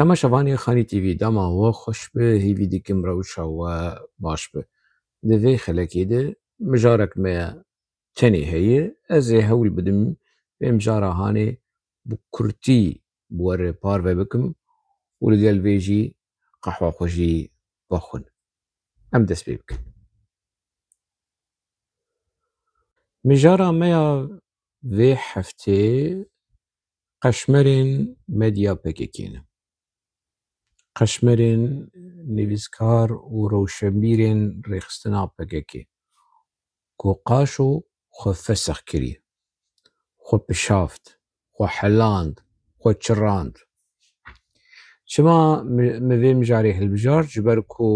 تماشاوانی خانی تیوی دما و خوش به هیوی دیکم روشا و باش به دوی خلکی ده مجارک ما تنی هیه از هول بدم به مجارا هانی بکرتی بور پار و بکم و لگل ویجی قحوه خوشی بخون ام دست بکن مجارا ما وی هفته قشمرین مدیا پککینه قشمرین نویسکار و روشنبیرین ریخستنا پککی کو قاشو خو فسخ کری خو پشافت خو حلاند خو چراند شما موی مجاری هلبجار جبر کو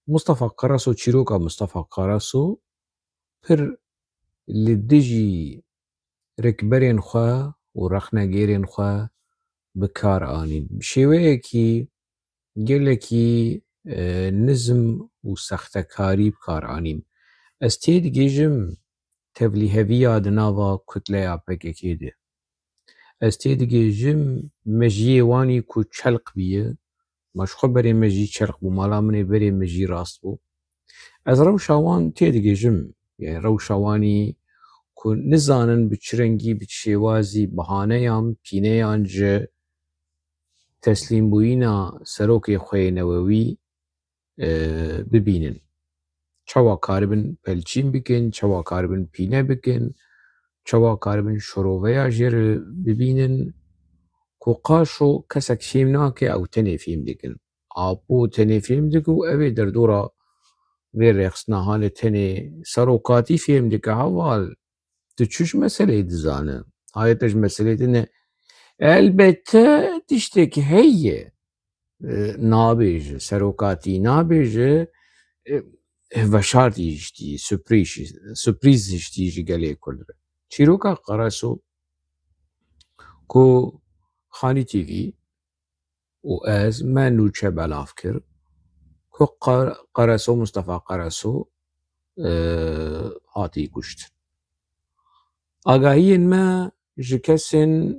مصطفى قراسو چیروکا مصطفى قراسو پر لدجی رکبرین خو و رخنگیرین خو بکار آنین بشیوه کی گلکی نظم و سختکاری بکار آنیم از تید گیجم تبلیغی آدناوا کتله آپککی ده از تید گیجم مجیه وانی کو چلق بیه مشخو بری مجی چلق بو مالا منی بری مجی راست بو از روشاوان تید گیجم یعنی روشاوانی کو نزانن بچرنگی بچشیوازی بهانه یام پینه یانجه تسلیم بوینا سروکی خوی نووی ببینن چوا کاربن پلچین بکن چوا کاربن پینه بکن چوا کاربن شروعه جر ببینن کو قاشو کسک فیلم ناکه او تنی فیلم دکن آبو تنی فیلم دکو اوی در دورا وی رخصنا حال تنی سروکاتی فیلم دکه حوال تو چوش مسئله دزانه هایتش مسئله دنه البته تشتك هي نابج سروكاتي نابج وشارتي جتي سوربريز جتي جالي كل چیروکا قراسو کو خانی تیوی و از من نوچه بلاف کر کو قراسو مصطفى قراسو هاتی کشت آگاهی ما جکسن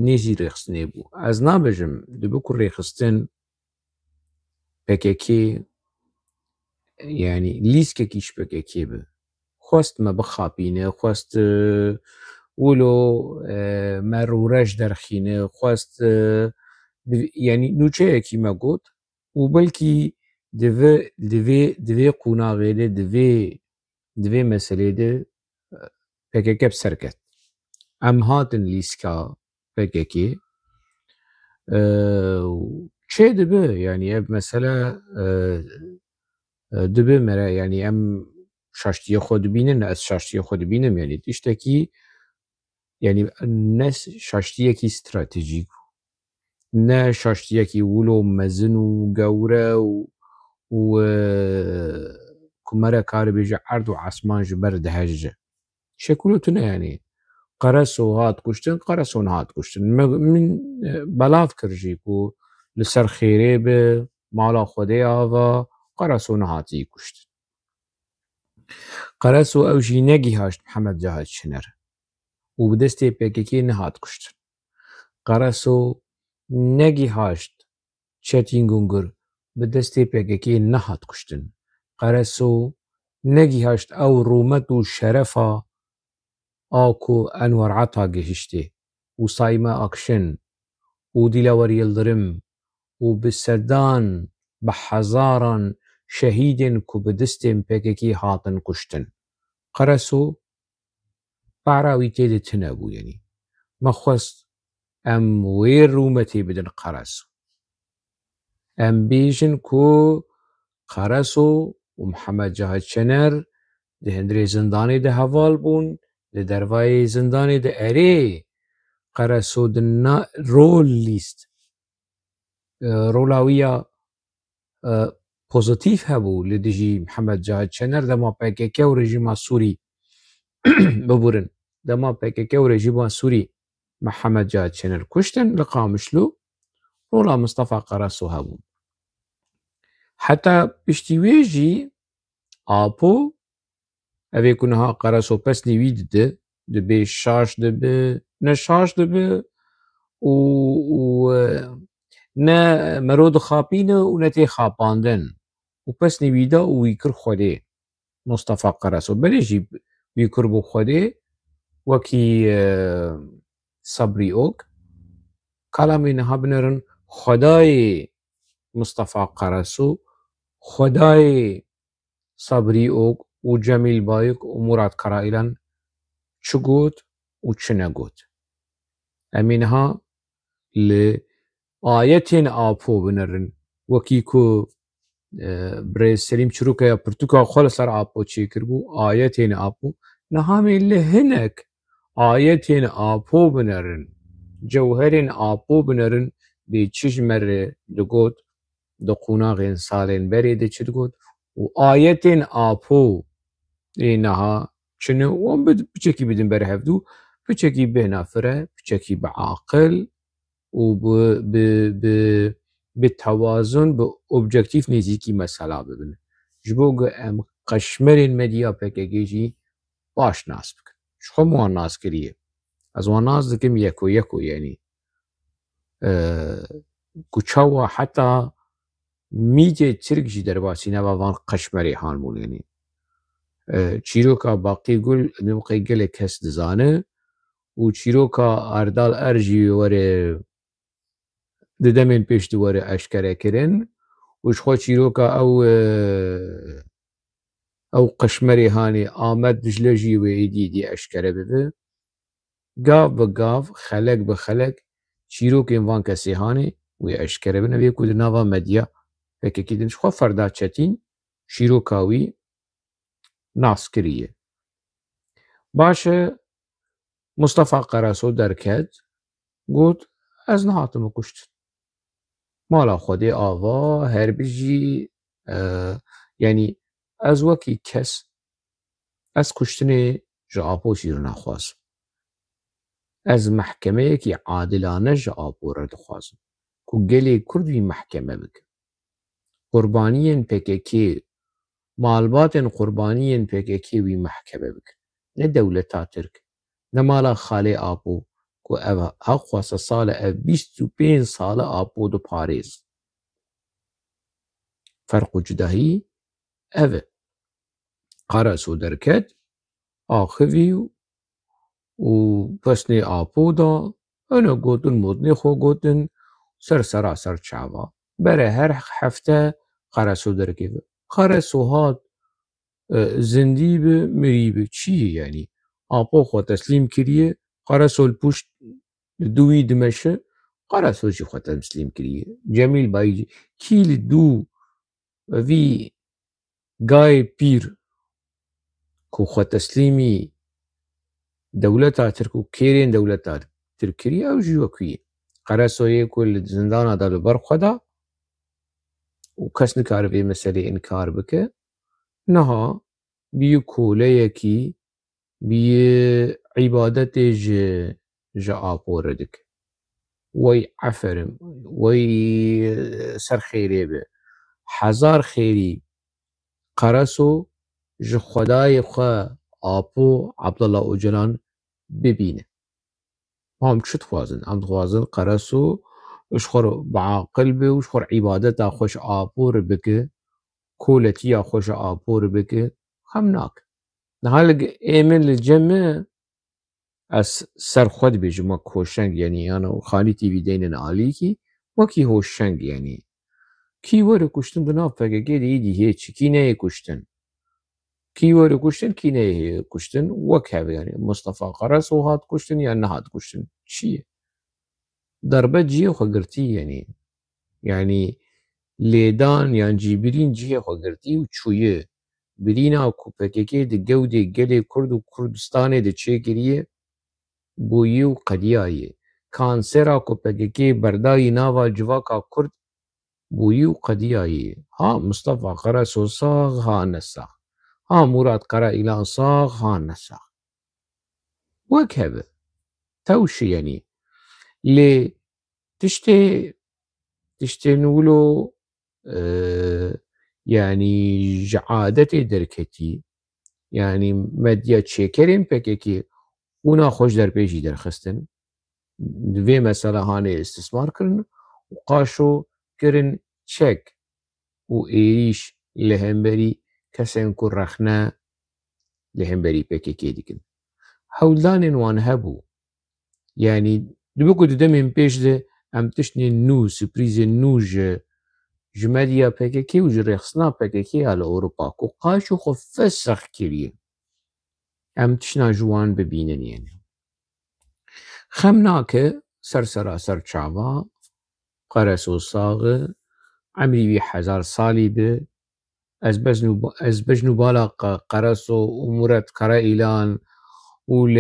نیزی ریخستنی بو از نابجم دبو که ریخستن پککی یعنی لیست که کیش پککی به خواست ما بخابینه خواست ولو مرورش درخینه خواست یعنی نوچه یکی ما گود و بلکی دوی قوناغه ده دوی مسئله ده پککی بسرکت ام هاتن لیسکا پککی چه دبه یعنی اب مثلا دبه مره یعنی ام شاشتی خود بینن از شاشتی خود بینم یعنی تشتکی یعنی نه شاشتی کی استراتژیک نه شاشتی کی ولو مزن و گوره و کمره کار بیج عرض و عصمان جبر دهجه شکلتونه یعنی قرسو هات کشتن قرسون هات کشتن من بلاف کرجی کو لسر خیره به مالا خوده آوا قرسون هاتی کشتن قرسو اوجی نگی هاشت محمد جهاد شنر و بدستی پککی نهات کشتن قرسو نگی هاشت چتین گونگر بدستی پککی نهات کشتن قرسو نگی هاشت او رومت و شرفا آکو انور عطا گهشته و سایما اکشن و دیلور یلدرم و بسردان بحزاران شهیدن کو بدستم پککی هاتن کشتن قرسو بعراوی تیده تنبو یعنی مخواست ام ویر رومتی بدن قرسو ام بیجن کو قرسو و محمد جهاد شنر ده هندری زندانی ده حوال بون لدروای زندانی ده اری قرسو دنا رول لیست رولاویا پوزیتیف هبو لدجی محمد جهاد شنر دما پککی و رژیم سوری ببورن دما پککی و رژیم سوری محمد جهاد شنر کشتن لقامشلو رولا مصطفى قرسو هبو حتی پشتیویجی آپو اوی کنها قرسو پس نیوید ده دبی شاش دبی نشاش دبی و نه مرود خاپینه و نتی خاپاندن و پس نویدا و ویکر خوده مصطفى قرسو بلجي ویکر بو خوده وکی صبری اوک کلامی نها بنرن خدای مصطفى قرسو خدای صبری اوک و جمیل بایک و مراد کرائلان چو گوت و چه نگوت امینها لآيتين آبو بنرن وكيكو بري سليم شروكا يا برتوكا خلص آبو تشيكر بو آيتين آبو نهامي اللي هناك آيتين آبو بنرن جوهرين آبو بنرن بيتشج مرة دقوت دقونا غين سالين بري دي چدقوت وآيتين آبو إنها شنو وان بچكي بدن برهفدو بچكي بنافرة بچكي بعاقل و بالتوازن بأوبجكتيف نزيكي مسألة ببن جبوغ ام قشمرين مديا بكاكيجي باش ناس بك شخو موان ناس كريه از وان ناس دكم يكو يعني كوچاوا حتى ميجي ترك جي درباسي نوا وان قشمري هانمون يعني چيروكا باقي قول نبقي قل كس دزانه و چيروكا اردال ارجي وره ددمين پیش دواره اشکره کرن وش خو چیروکا او قشمری هانی آمد دجلجی و ایدی اشکره بده گاف بگاف خلق بخلق چیروک انوان کسی هانی و اشکره بنه وی کود ناوا مدیا فکر کدنش خو فردا چتین چیروکاوی ناس کریه باشه مصطفى قرسو درکد گوت از نهاتم کشت مالا خودی آوا هر بجی یعنی از وکی کس از کشتن جعابو شیر نخواست از محکمه که عادلانه جعابو را دخواست که گلی کردوی محکمه بک قربانیین پککی مالباتن قربانیین پککی وی محکمه بک نه دولتا ترک نه مالا خالی آبو که او خواست سال 25 سال آبو دو پاریز فرق جداهی اوه قرسو درکد آخوی و پسنی آبو دا انا گوتن مدنی خو گوتن سر چاوا بره هر هفته قرسو درکد قرسو هات زندی به مریبه چیه یعنی آبو خو تسلیم کریه قرسو الپوشت دوی دمشه قرسو چی خو تسلیم کریه جمیل بایی کیل دو وی گای پیر کو خو تسلیمی دولتا ترکو کیرین دولتا ترکیه او جیو کوی قرسوی کل زندان دالو بر خدا و کس نکاره به مسئله انکار بکه نها بیو کوله یکی بی عبادت جا آپور دک وی عفرم وی سر خیره به هزار خیری قرسو ج خدای خواه آپو عبدالله اوجلان ببینه هم چت خوازن هم خوازن قرسو اشخور بعاقل به اشخور عبادت خوش آپور بکه کولتی خوش آپور بکه هم ناک نهالگ ایمن لجمع از سر خود بیجم و کوشنگ یعنی انا خالی تیوی دینن آلی کی وکی هوشنگ یعنی کی وره کشتن دناف فکر گیده ایدی هیچی کی نه کشتن کی وره کشتن کی نه کشتن وک هاو یعنی مصطفى قرسو هات کشتن یا نه هات کشتن چیه ضربه جیه خو گرتی یعنی لیدان یا جیبرین جیه خو گرتی و چویه برینا کو پککی د گودی گلی کرد و کردستان د چه گریه بویی و قدیایه کانسرا کو پککی بردای ناوا جواکا کرد بویی و قدیایه ها مصطفى قرسو صاغ ها نساخ ها مراد قرا الى صاغ ها نساخ وكهذا توشي يعني لي تشتي نقولو يعني جعادتي دركتي يعني مديا تشيكرين بكيكي اونا خوش در پیشی درخستن دوی مثلا هانه استثمار کرن و قاشو کرن چک و ایریش لهمبری کسین کو رخنه لهمبری PKK دیکن هولدان وان هبو يعني دبكو دمين بيش ده ام تشني نو سبريز نو جماليا PKK و جريخسنا PKK على أوروبا كو قاشو خو فسخ كريه ام تشنا جوان ببينن يعني خمناك سرسرا سر چاوا قرسو صاغ عمري بي 1000 سالي به از بجنو بالا قرسو ومرت قرا إيلان ول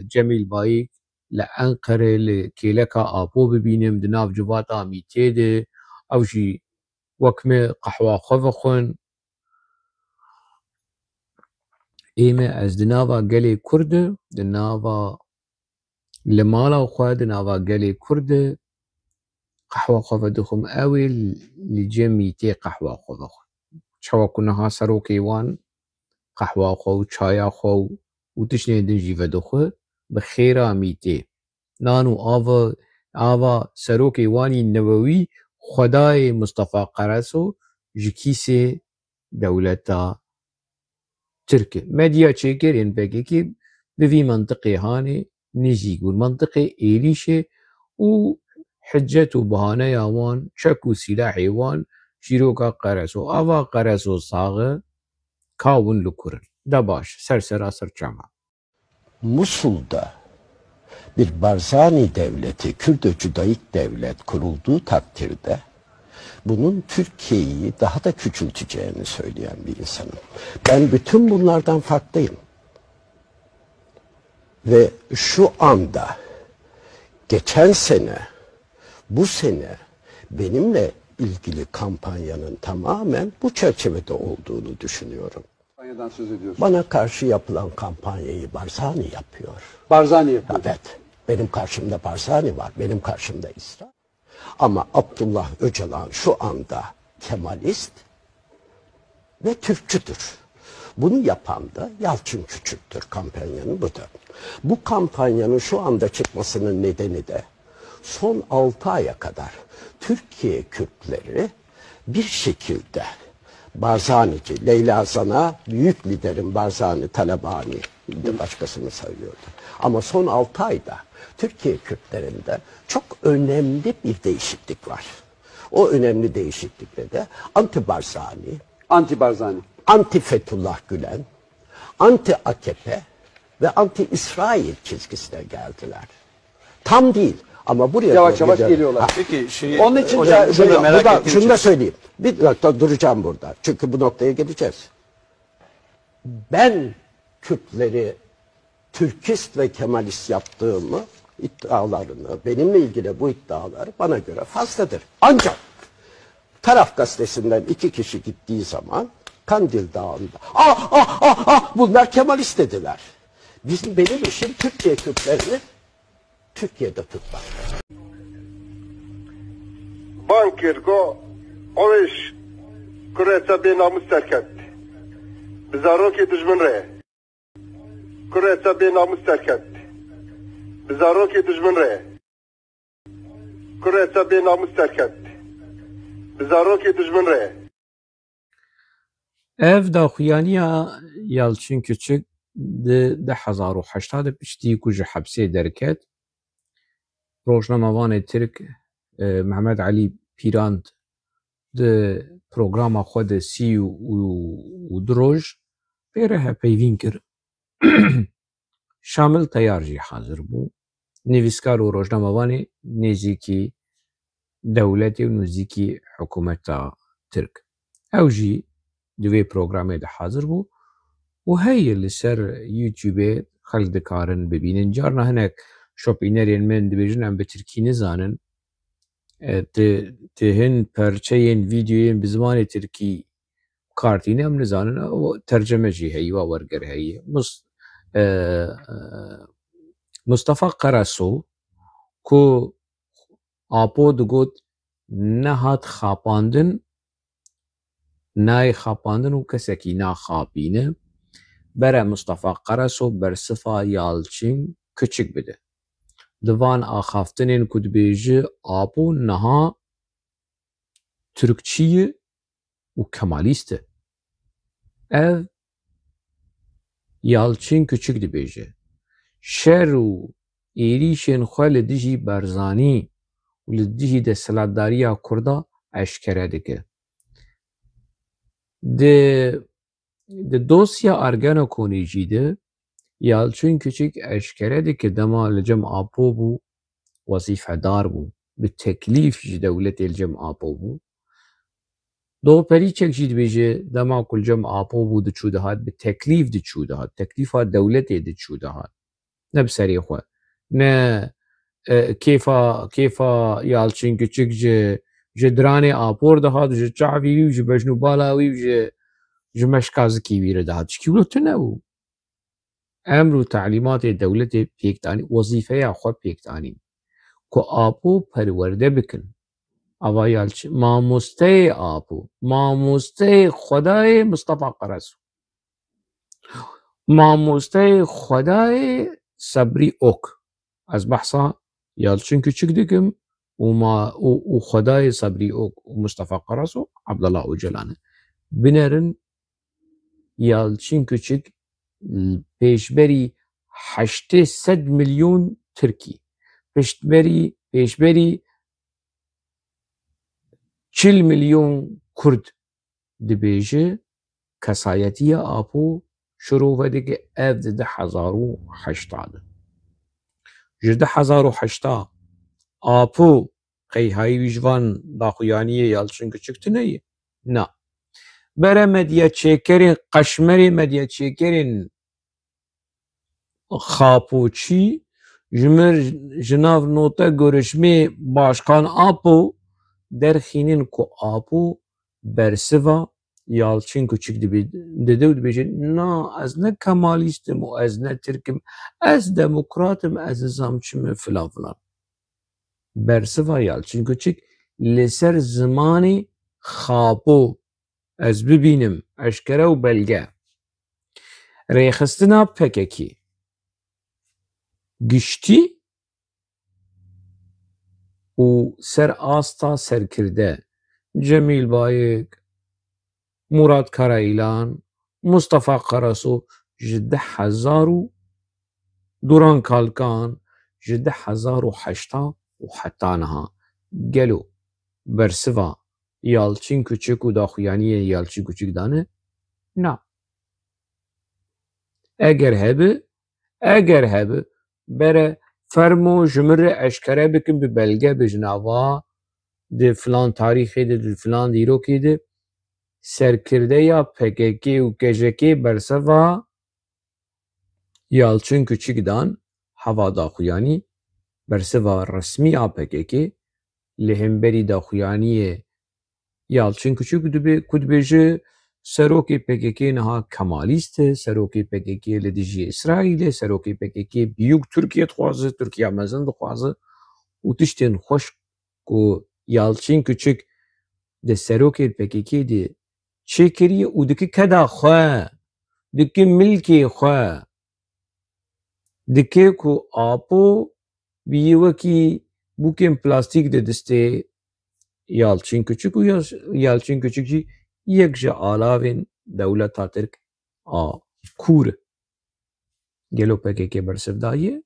جميل بايك لأنقرة لكيلكا آبو ببينم دناف جباتا ميتيده أو شي وكمه قحوة خفخن إيمه از دنافا قلي كرد دنافا لمالا وخوا دنافا قلي كرد قحوة خفدخم أوي لجميتي قحوة خفخن شوا كنها سروكي وان قحوة خو چايا خو وتشني دن جيفدخو بخيرا ميتي نانو آوا سروكي واني النووي خداي مصطفى قرسو جكيسي دولتا تركيا مديا تشيكر ان بكيكي بفي منطقي هاني نيجي يقول منطقي إيريشي وحجة وبهانة يوان شكو سلاحي وان شيروكا قرسو آوا قرسو صاغة كاون لكورن دباش سرسرا سرچama Musul'da bir Barzani devleti, Kürt Cudayık devlet kurulduğu takdirde bunun Türkiye'yi daha da küçülteceğini söyleyen bir insanım. Ben bütün bunlardan farklıyım. Ve şu anda, geçen sene, bu sene benimle ilgili kampanyanın tamamen bu çerçevede olduğunu düşünüyorum. Söz ediyorsun. Bana karşı yapılan kampanyayı Barzani yapıyor. Barzani yapıyor. Evet. Benim karşımda Barzani var. Benim karşımda İsrail. Ama Abdullah Öcalan şu anda Kemalist ve Türkçüdür. Bunu yapan da Yalçın Küçük'tür, kampanyanın budur. Bu kampanyanın şu anda çıkmasının nedeni de son 6 aya kadar Türkiye Kürtleri bir şekilde Barzanici, Leyla Zana, büyük liderin Barzani, Talabani, de başkasını sayıyordu. Ama son 6 ayda Türkiye Kürtlerinde çok önemli bir değişiklik var. O önemli değişiklikle de anti-Barzani, Anti-Barzani, anti-Fethullah Gülen, anti-AKP ve anti-İsrail çizgisine geldiler. Tam değil ama buraya yavaş yavaş geliyorlar. Peki Onun için hocam, şunu merak ettiğim şunu için. da söyleyeyim. Bir dakika duracağım burada. Çünkü bu noktaya geleceğiz. Ben Kürtleri Türkist ve Kemalist yaptığımı iddialarını, benimle ilgili bu iddialar bana göre fazladır. Ancak Taraf Gazetesi'nden 2 kişi gittiği zaman Kandil Dağı'nda bunlar Kemalist dediler. Benim işim Türkiye Kürtlerini Türkiye'de tutmak. Bankirgo oviş kureta be namus terk etti. Bizaroki düşman re. Kureta be namus terk etti. Bizaroki düşman re. Kureta be namus terk etti. Bizaroki düşman re. ev daxuyaniya Yalçın Küçük de 1080 piştî ku ji hebsê derket rojnamevanê Tirk Mehmed Alî Pîrand di programa xwe de sî û diroj pêre hevpeyvîn kir Şamil Teyar jî hazir bû nivîskar û rojnamevanê nêzîkî dewletê û nêzîkî hikûmeta Tirk ew jî di vê programê de hazir bû û heye li ser YouTubeê xelk dikarin bibînin carna hinek şopînerên min dibêjin em bi Tirkî nizanin ti hin perçeyên vîdyoyên bi zimanê Tirkî kartîne em nizanin terceme jî heye wa werger heye Mustafa Qaraso ku apo digot nehat xapandin nayê xapandin û kesekî naxapîne bere Mustafa Qaraso bersifa Yalçın Küçük bide دوان آخافتنین کد بیجه آپو نها ترکچیه و کمالیسته. ev Yalçın küçük dibêje şer û êrîşên xwe li dijî berzanî û li dijî desthilatdariya Kurda eşkere dike. Di dosya Ergenekonê jî de Yalçın Küçük eşkere dike dema li cem Apo bû wezîfedar bû, bi teklîf ji dewletê li cem Apo bû. Doğperîçek jî dibêje dema ku li cem Apo bû diçû dihat bi teklîf diçû dihat, teklîfa dewletê diçû dihat. Ne bi serê xwe, ne kêfa Yalçın Küçük ji diranê Apor dihat, ji çavî wî û ji bejnûbala wî ji meşka zikî wî re dihat. Çikî wilo tune bû. Emr û teelîmatê dewletê pêkdanî wezîfeya xwe pêkdanîn ku Apo perwerde bikin. Ava Yalçın mamosteyê Apo, mamosteyê Xwedayê Mustefa Qereso, mamosteyê Xwedayê Sebrî Ok. Ez behsa Yalçın Küçük dikim û Xwedayê Sebrî Ok û Mustefa Qereso Abdullah Öcalan e. Binerin Yalçın Küçük pêşberî 800 milyon Tirkî, pêşberî 40 milyon Kurd dibêje kesayetiya Apo şiro vedike ev di 2008 de. Ji 2008 Apo qeyhayî wî ji van daxuyaniyê Yalçın Küçük tune? Na. Bere medyaçêkerên qeşmerê medyaçêkerên xapoçî ji mir ji nav nota görüşmê başkan Apo derxînin ku Apo bersiva Yalçın Küçük dide û dibêje na ez ne kemalîstim û ez ne Tirkim, ez demokratim, ez nizamçim filan filan. Bersiva Yalçın Küçük li ser zimanê xapo ez bibînim eşkere û belge rêxistina PKK giştî û ser asta serkirde Cemîl Bayek, Murat Karaîlan, Mustefa Qereso ji 2000 Duran Kalkan ji 2008 û heta niha gelo bersiva Yalçın Küçük û daxuyaniyê Yalçın Küçük dane? Na. Eger hebe bere fermo ji min re eşkere bikin bi belge bijin ava di filan tarîxê de di filan dîrokê de serkirdeya PKK û KJK bersiva Yalçın Küçük dan heva daxuyanî bersiva resmî a PKK li hemberî daxuyaniyê Yalçın Küçük ku dibêje serokê PKK niha kemalîst e, serokê PKK li dijî İsraîlê, serokê PKK bîyûk Tirkiye dixwaze, Tirkiya mezin dixwaze û tiştên xweş ku Yalçın Küçük di serokê PKK de çêkiriye û dike keda xwe, dike milkê xwe, dike ku Apo bîyî wekî bûkên plastîk di distê Yalçın Küçük û Yalçın Küçük jî yek ji alavên dewleta Tirk a kûr e. Gelo PKK bersivdayî,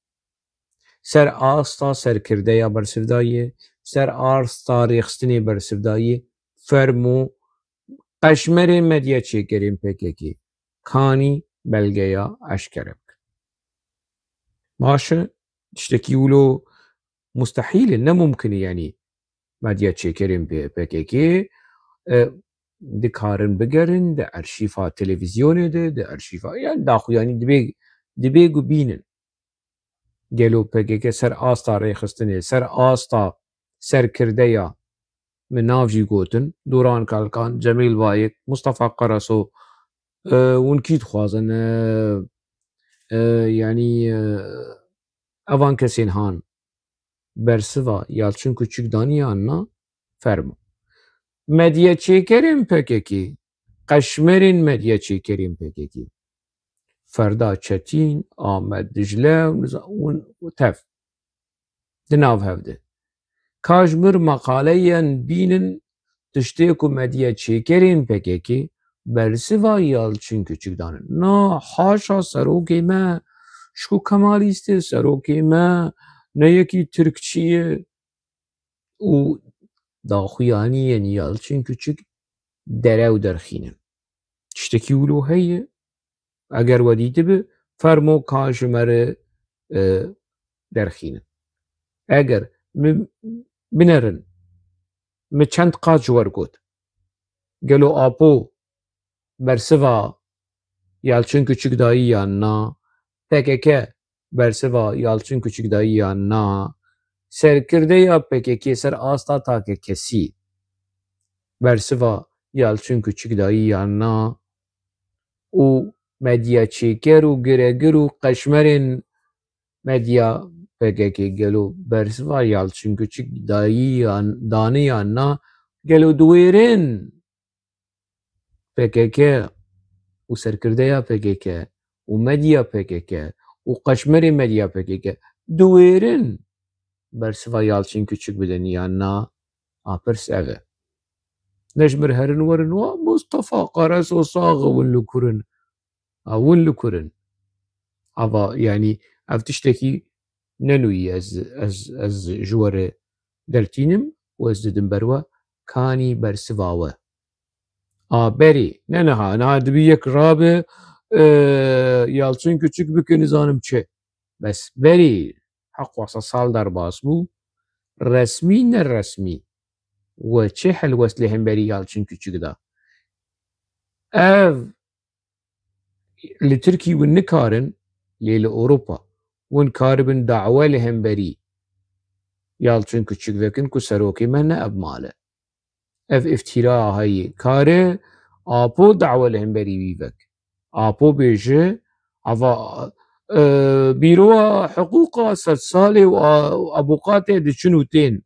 ser asta serkirdeya bersivdayî, ser asta rêxistinê bersivdayî fermo qeşmerên medyaçêkerên PKK kanî belgeya eşkere bikin. Baş e, tiştekî wilo mustehîl e, nemumkin e yanî medyaçêkerên PKK dikarin bigerin di erşîfa televîzyonê de, di erşîfa yani daxuyanî dibê ku bînin. Gelo PKK ser asta rêxistinê, ser asta serkirdeya min nav jî gotin Duran Kalkan, Cemîl Bayek, Mustefa Qereso hûn kî dixwazin yanî evan kesên han bersiva Yalçın Küçük daniyan na fermo. Medyaçêkerên PKK, qeşmerên medyaçêkerên PKK Ferda Çetin, Ahmet Dicle û tev دناو هفده کاژمر مقالەیان بینن tiştê ku medya çêkerên PKK bersiva Yalçın Küçükdanın. Na haşa serokê me ji ku Kemalîstê serokê me ne yekî Tirkçî ye û daxuyaniyên Yalçın Küçük derew derxînin. Tiştekî wilo heye eger we dîtibe fermo ka ji me re derxînin. Eger binerin mi çend qat ji we got gelo apo bersiva Yalçın Küçükdayîyan na PKK bersiva Yalçın Küçükdayîyan na serkirdeya PKK ser asta takekesî bersiva Yalçın Küçükdayîyan na û medya çêker û giregir û qeşmerên medya PKK gelo bersiva Yalçın Küçükdayîyan daniyan na gelo diwêrin PKK û serkirdeya PKK û medya PKK û qeşmerê medya PKK diwêrin bersiva Yalçın Küçük bidin yan na pirs ev e. Ne ji mir herin werin wa Mustafa Qaraso sax win li kurin win li kurin ava yanî ev tiştekî nenûyî ez ji we re dertînim û ez didim ber we kanî bersiva we berî ne niha dibî yek rabe Yalçın Küçük bike nizanim çi bes berî heq wasa sal derbas bû resmî neresmî we çi helwest li hemberî Yalçın Küçük da ev li Tirkî win nikarin lê li Ewropa win karibin dawe li hemberî Yalçın Küçük vekin ku serokê me ne ev male ev iftîra heye kare apo dawe li hemberî wî vek apo bêje ava bîroya hiqûqa sedsalê û abûqatê diçin û tên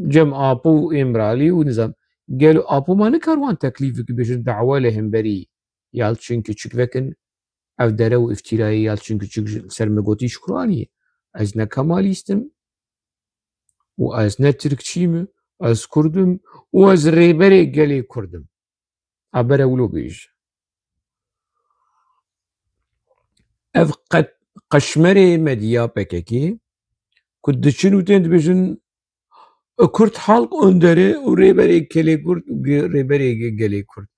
cem apo û êmiralî û nizam gelo apo me nikar wan teklîf bike bêjin dawe li hemberî Yalçın Küçük vekin ev dere û iftîrayê Yalçın Küçük ser me gotî ji Kur'anî ez ne Kemalîstim û ez ne Tirkçî me ez Kurdim û ez rêberê gelê Kurdim a bere wilo bêje ev qeşmerê medya PKK ku diçin û tên dibêjin Kurd halk önderê û rêberê kelê Kurd û rêberê gelê Kurd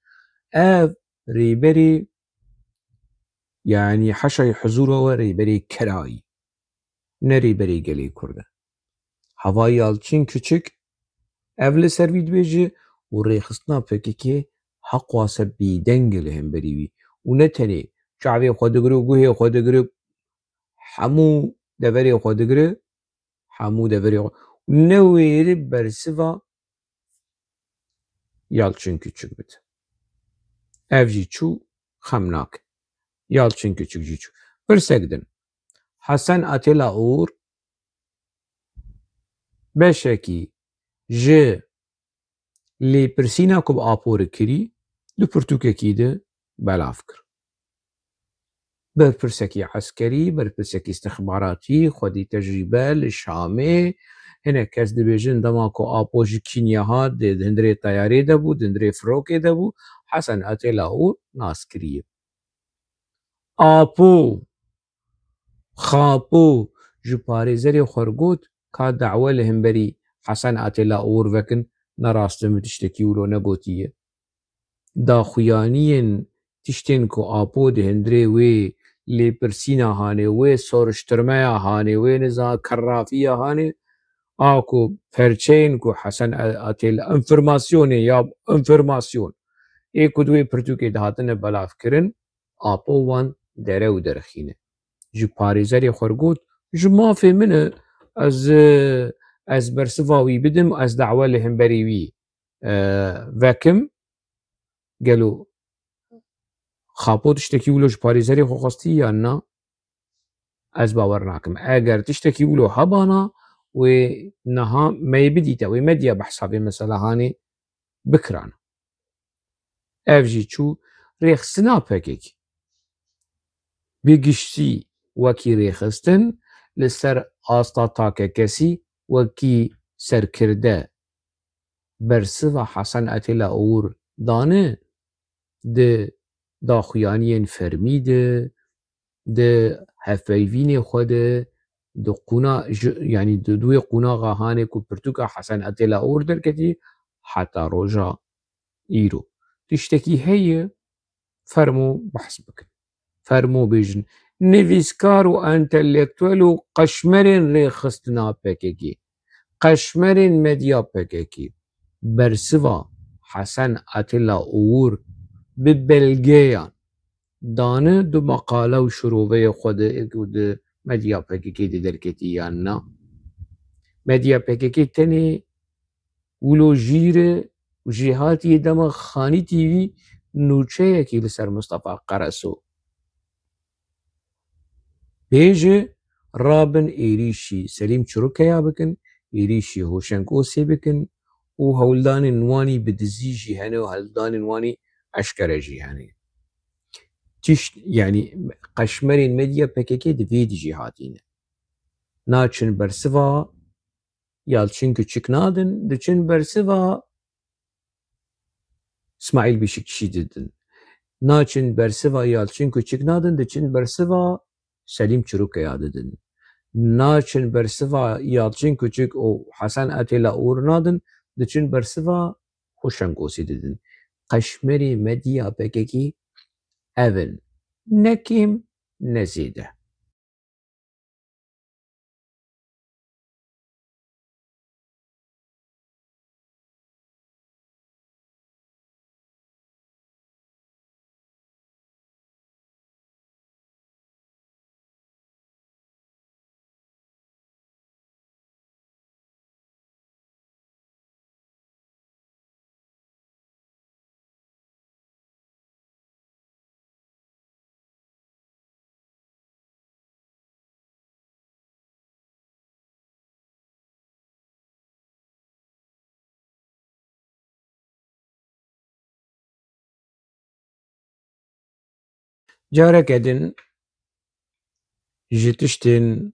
ev rêberê yanî heşayê huzûra we rêberê kerayî ne rêberê gelê Kurd e heva Yalçın Küçük ev li ser wî dibêje û rêxistina PKK heq wase bêdeng li hemberî wî û ne tenê çavê xwe digire û guhê xwe digire hemû deverê xwe digire hemû deverê xwe ne wêrî bersiva Yalçın Küçük bide ev jî çû xemnak e Yalçın Küçük jî çû pirsek din Hesen Atêla Oğur beşekî ji lêpirsîna ku bi aporê kirî li pirtûkekî de belav kir berpirsekî eskerî berpirsekî istixbaratî xwedî tecrîbe li Şamê hinek kes dibêjin dema ku apo ji Kînya hat di hundirê teyarê de bû di hundirê firokê de bû Hesen Atêla Oğur nas kiriye apo xapo ji parêzerê xwe got ka dawe li hemberî Hesen Atêla Oğur vekin ne rastim tiştekî wilo negotiye daxuyaniyên tiştên ku apo di hundirê wê lêpirsîna hanê wê soruşturmeya hanê wê niza kerrafiya hanê a ku perçeyên ku Hesen Atêla informasyonê ya informasyon ê ku di wê pirtûkê de hatine belav kirin apo wan derew derxîne ji parêzerê xwe got ji mafê min e ez bersiva wî bidim ez dawe li hemberî wî vekim gelo xapo tiştekî wilo ji parêzerê xwe xwestî yan na ez bawer nakim eger tiştekî wilo hebana wê niha me bidîte wê medya behsa vê mesela hanê bikiran ev jî çû rêxistina PKK bi giştî wekî rêxistin لسر آستا تاککسی وکی سرکرده برسوا حسن اتلا اور دانه ده داخویانین فرمی ده هفیوین خود ده قونا يعني دوی قونا غاهانه کو پرتوکا حسن اتلا اور درکتی حتی روژا ایرو تشتكي هي فرمو بحث بكن فرمو بيجن نفيسكار و انتلكتوال و قشمرين ريخستنا بككي قشمرين مديا بككي برسوا حسن اتلا اور ببلغيان دانه دو مقاله و شروعه خود مديا بككي دي دركتي يانا مديا بككي تني ولو جيره و جهاتی دم خانی تیوی نوچه یکی لسر مصطفى قرسو بیجه رابن ایریشی سلیم چروکیا بکن ایریشی هوشنگوسی بکن و هولدان نوانی بدزی جیهنه و هولدان نوانی اشکره جیهنه تیش يعني قشمرين مديا بككي دفيد جهاتينه ناچن برسوا يالچن küçük nadın دچن برسوا اسماعیل بیشکشی دیدن ناچن برسوا یالچن küçük nadın دچن برسوا سلیم چروکیا دیدن ناچن برسوا یالچن küçük o حسن اتلا اور nadın دچن برسوا خوشنگوسی دیدن قشمری مدیا بککی اول نکیم نزیده جارك ادن جتشتن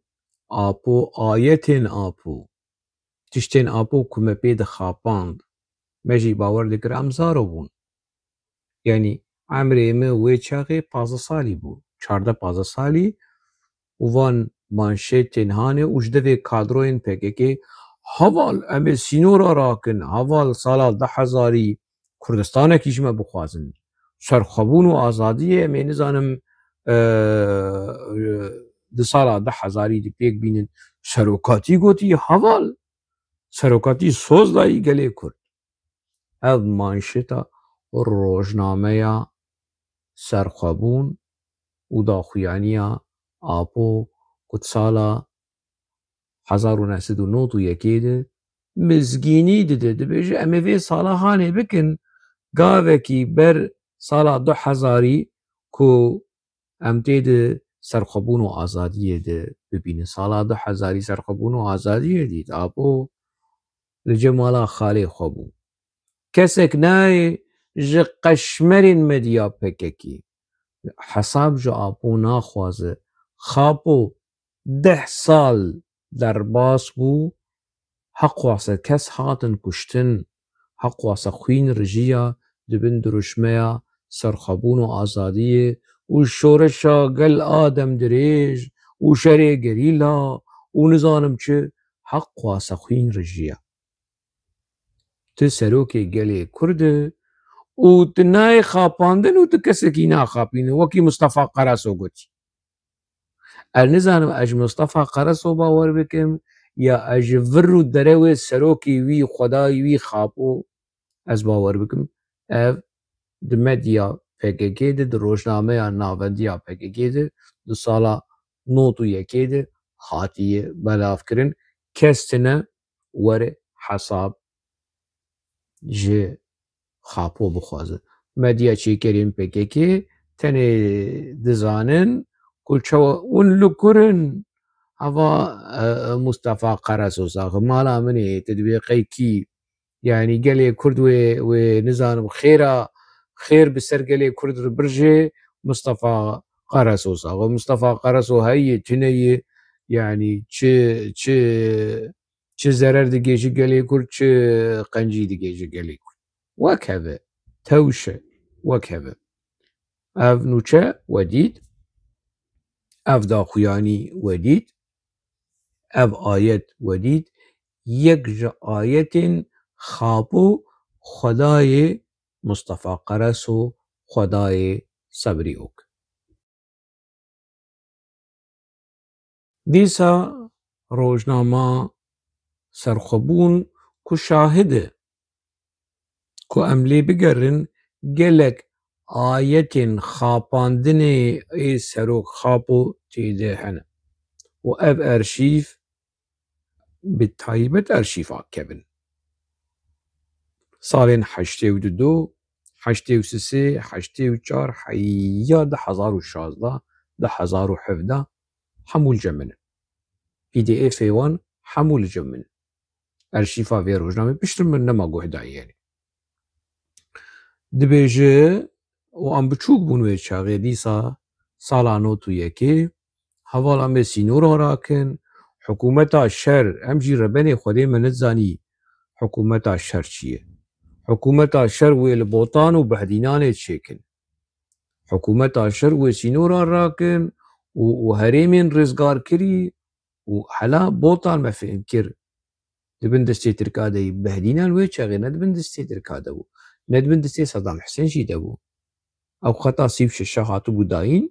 آپو آیتن آپو تشتن آپو كما بيد خاپاند مجي باور دكر امزارو بون يعني عمري ما وي چاقي 15 سالي بون 14-15 سالي وان مانشيتن هانه وجدوي كادروين PKK هوال امي سينورا راكن هوال سالا 10,000 كردستان كيشما بخوازن سرخبون و آزادی امي نزانم د سالا 10,000 دي پيك بينن سروكاتي گوتي هوال سروكاتي سوز داي گلي كرد اف مانشيتا روجنامه سرخبون و داخویانیا آپو کتسالا 1991 ده مزگینی ده بیجه امی وی سالا هانه بکن گاوه کی بر سالا 2000 کو امتی ده سرخبون و آزادیه ده ببینه سالا 2000 سرخبون و آزادیه دید آپو لجمالا خالی خوبون کسک نای جه قشمرین مدیا پککی حساب جو آپو ناخوازه خاپو 10 سال در باس بو حق واسه کس هاتن کشتن حق واسه خوین رجیا دبن درشمه سرخبون و آزادیه و شورشا گل آدم دریج و شری گریلا و نزانم چه حق واسه خوین رجیا تسروکی گلی کرده و تنای خاپاندن و تکسکی ناخاپینه وکی مصطفى قراسو گوتی النزانم اج مصطفى قراسو باور بکم یا اج ورو دروی سروکی وی خدای وی خاپو از باور بکم اف د مدیا PKK د روزنامه ناوندیا PKK د سالا نوتو یکی د هاتیه بلاف کرن کستنه ور حساب جه خاپو بخوازه مدیا چی کرین PKK تنه دزانن کلچو اون لکرن هوا مصطفى قراسو ساق مالا مني تدبيقي كي يعني قالي كرد ونزانم خير بسر قالي كرد برجي مصطفى قراسو ساق مصطفى قراسو هاي تني يعني چه ضرر دگیجی گلی کرد چه قنجی دگیجی گلی کرد وكهذا توشه وكهذا اف نوچه ودید اف داخویانی ودید اف آیت ودید یک جا آیت خابو خدای مصطفى قرس و خدای صبری اوک دیسا روزنامه سرخبون کو شاهده کو املی بگرن گلک آیت خاپاندن ای سروک خاپو تیده هنه و اف ارشیف بالتایبت ارشیفا کبن سالين 82 83 84 حيا 2016 2017 حمول جمن PDF 1 حمول جمن ارشيفا في روزنامه بيشتر من نما قهداي يعني دبيجي وام بچوك بونوي چاغي ديسا سالانو تو يكي حوالا مي سينور راكن حكومتا الشر امجي ربني خودي من الزاني حكومتا الشر چيه حكومتا الشر والبوطان وبهدينان تشيكن حكومتا الشر وسينورا راكن وهريمين رزقار كري وحلا بوطان ما فهم كر دبن دستي تركادي بهدينان ويتشاغي ندبن دستي تركادو ندبن دستي صدام حسين شي دبو او خطا سيف شاشاتو بوداين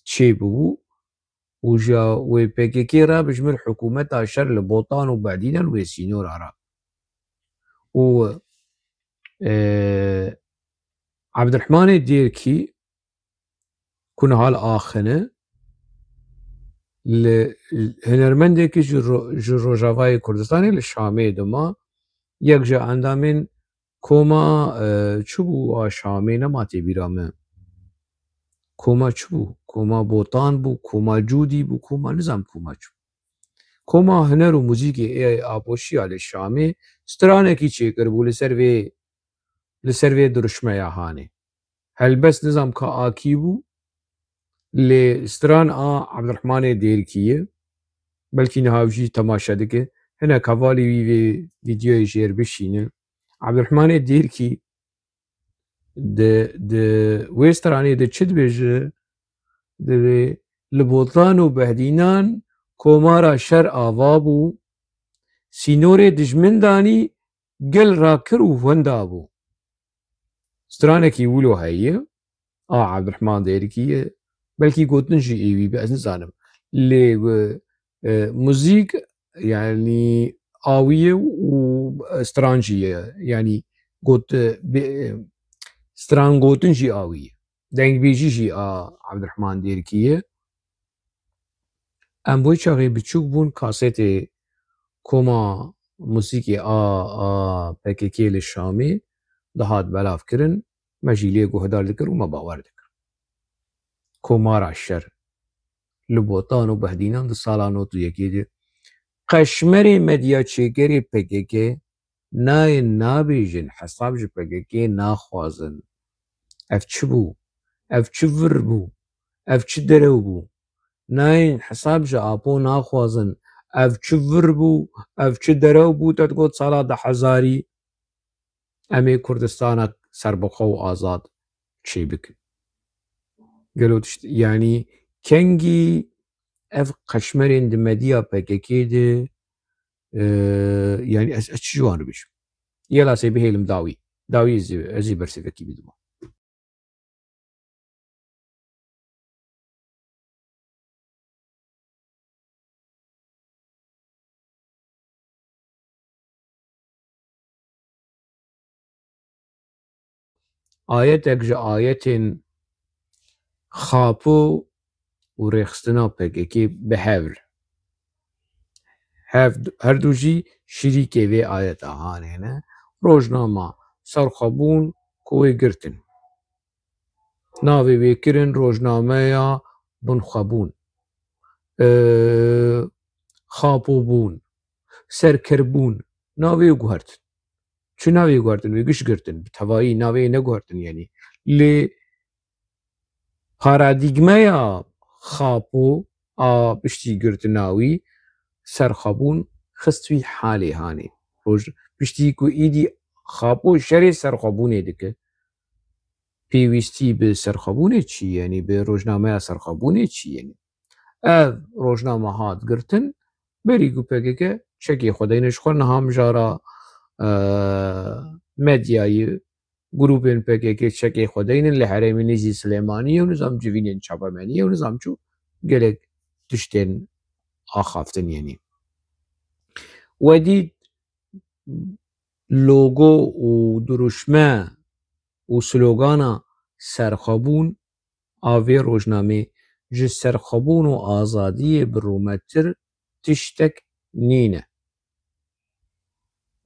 تشي بو وجا وبيكيكي را بجمل حكومتا الشر لبوطان وبهدينان وسينورا را و عبد الرحمن الديركي كنا هال آخنه هنرمندێکی ji Rojavayê Kurdistanê li Şamê dima yek ji endamên koma çi bû a Şamê nema têbîra me koma çi bû koma botan bû koma cûdî bû koma nizam koma çi bû koma huner û muzîkê ê apoşiya li Şamê stranekî çêkir bû li ser vê diruşmeya hanê helbest nizam ka akî bû لê stran a Abdurrahmanê Dêrkî belkî niha jî temaşe dike hinek hevalî wî vê vîdyoyê jêr bişînin Abdurrahmanê Dêrkî di wê stranê de çi dibêje divê li botan û behdînan komara şer ava bû sînorê dijmin danî gel rakir û wenda bû stranekî wilo heye a Abdurrahman Dêrkî belkî gotin jî êwî be ez nizanim lê muzîk yanî awî ye û stran jî ye yanî got stran gotin jî awî ye dengbêjî jî a Abdurrahman Dêrkî ye em bo çaxê biçûk bûn kasetê koma muzîkê a PKK li Şamê dihat belavkirin me jî lê guhdar dikir û me bawer dikir komara şer li botan û behdînan di sala nod û yekê de qeşmerê medya çêkerê PKK nayên nabêjin hesab ji PKK naxwazin ev çi bû ev çi vir bû ev çi derew bû nayên hesab ji apo naxwazin ev çi vir bû ev çi derew bû te got sala 2000 em ê Kurdistanak serbixwe û azad çê bikin gelo tiştî yanî kengî ev qeşmerên di medya PKK de yanî ez çi ji wan bibêjim yela sê bihêlim dawî ez ê bersêvekî bidim ayetek ji ayetên xapo û rêxistina PKK bi hevr herdû jî şîrîkê vê ayeta hanê ne rojnama serxwebûn ku wê girtin navê wê kirin rojnameya binxwebûn xapobûn serkirbûn navê guhertin çi navê guhertin wê giş girtin bi tevahî navê neguhertin yanî lê paradîgmeya xapo پشتی گرتناوی سەرخەبوون خستوی حالێ هاانێ ڕۆژ پشتی و ئیدی خاپۆ شەرێ سەرخەبوونێ دکە پێویستی بە سەرخەبوونێ چیەنی بە ڕۆژنامەیە سەرخەبوونێ چیەنی ئەv ڕۆژنامە هات گرتن بەری گوپەکەکە چەکی خۆدەینش خۆ نەهامژارە مەدیایی گروپên پێکێکی çekê xwedeynin li herêmê nêzî Silêmaniyê û nizam civînên çapemeniyê û nizam çû gelek tiştên axaftin yenî wedî logo û duruşme û slogana serxwebûn a vê rojnamê ji serxwebûn û azadiyê birûmetir tiştek nîne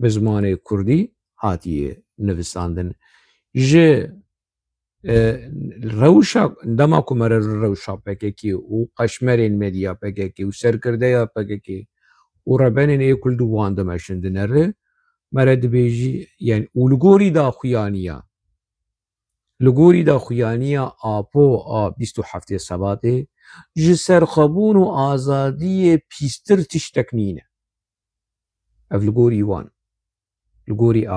bi zimanê Kurdî hatiye nivîsandin ji rewşa dema ku me re rewşa PKK û qeşmerên medya PKK û serkirdeya PKK û rebenên êkul dû wan dimeşin dinere me re dibêjî yani û li gorî daxuyaniya apo a 27 Sebatê ji serxwebûn û azadiyê pîstir tiştek nîne ev li gorî wan li gorî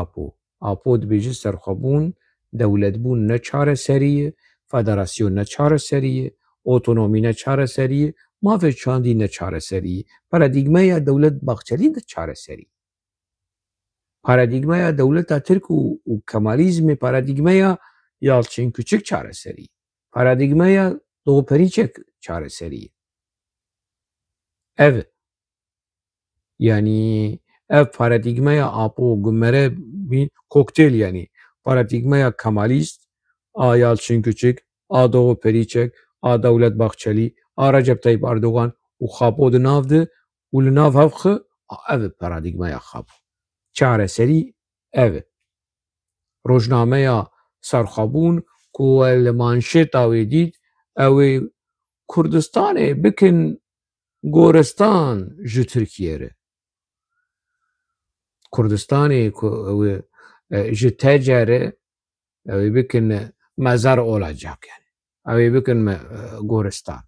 apo dibêje serxwebûn dewletbûn ne çareserî federasyon ne çareserî otonomî ne çareserî mafê çandî ne çareserî paradigmeya dewlet baxçelî de çareserî paradigmeya dewleta Tirk û Kemalîzmê paradigmeya Yalçın Küçük çareserî paradigmeya Doğu Perinçek çareserî ev yani ev paradigmeya apo gumere bir kokteyl yani paradigmeya Kemalîst a Yalçın Küçük a Doğu Perinçek a Devlet Bahçeli a Recep Tayyip Erdoğan û xapo di nav de û li nav hev xwe ev paradigmeya xap çareserî ev rojnameya serxwebûn ku li manşêta wê dît ew ê Kurdistanê bikin goristan ji Tirkiye re Kurdistanê ku ji tece re ew ê bikin mezar olacak yani ew ê bikin goristan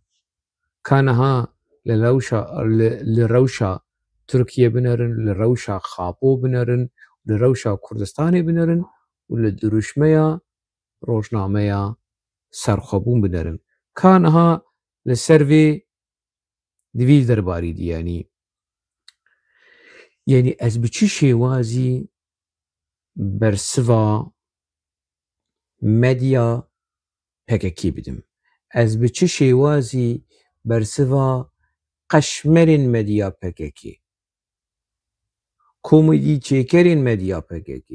ka niha li rewşa Tirkiye binerin li rewşa xapo binerin li rewşa Kurdistanê binerin û li duruşmeya rojnameya serxwebûn binerin ka niha li ser vê divî derbarî dî yani ez bi çi şêwazî bersiva medya PKK bidim ez bi çi şêwazî bersiva qeşmerên medya PKK komîdî çêkerên medya PKK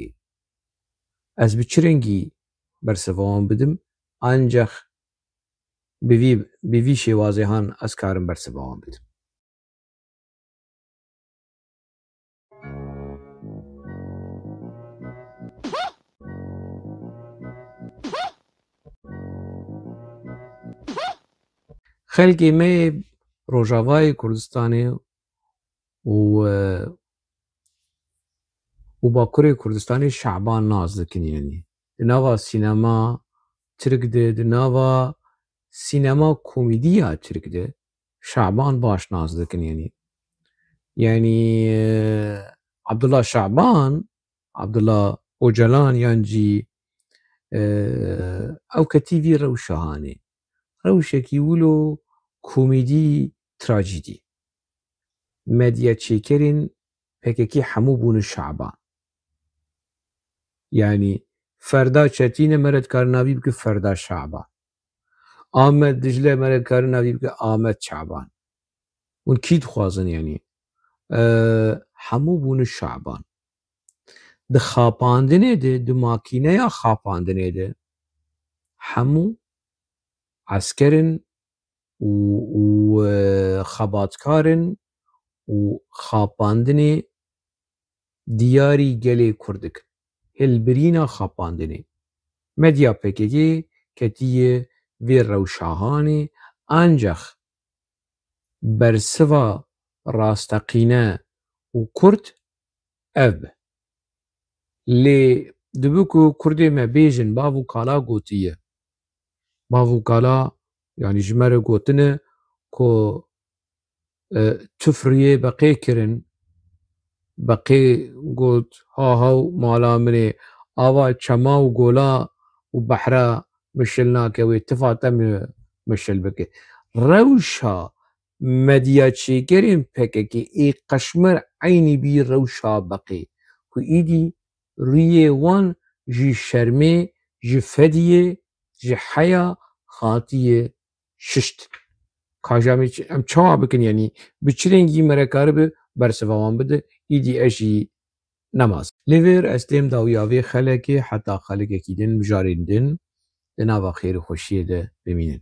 ez bi çi rengî bersiva wan bidim ancak bi vî şêwazê han ez karim bersiva wan bidim xelkê me Rojavayê Kurdistanê û Bakurê Kurdistanê şeعبان naz dikin yenî di nava sînema Tirk de di nava sînema komîdîya Tirk de şeعبان baş naz dikin yenî yani Abdullah Şeعبان Abdullah Öcalan yan jî ew ketî vî rewşa hanê rewşekî wilo komîdî trajîdî medya çêkerên PKK hemû bûne şeعبان yani Ferda Çetînê me re dikarin navî bike Ferda Şeعبان Ahmet Dicle me re dikarin navî bike Ahmet Şeعبان hûn kî dixwazin yani hemû bûne şeعبان di xapandinê de di makîneya xapandinê de hemû eskerin û xebatkarin û xapandinê diyarî gelê Kurd dikin hilbirîna xapandinê medya PKK ketiye vê rewşahanê ancak bersiva rasteqîne û Kurd ev be lê dibe ku Kurdê me bêjin bav û kala gotiye bav û kala yani ji me re gotine ku تفریه بقی کرن بقی گوت ها مالا منی آوا چما و گولا و بحرا مشلنا که و اتفاقا مشل بکه روشا مدیا چیگرین پکه که ای قشمر عینی بی روشا بقی و ایدی ریه وان جی شرمه جی فدیه جی حیا خاطیه ششت کاجامی ام چاوا بکن یعنی بچرینگی مرکاره به برسوان بده ایدی اشی نماز لیور استیم داویاوی خلقی حتی خلقی که دن مجاریندن دناوا خیر و خوشیه ده ببینن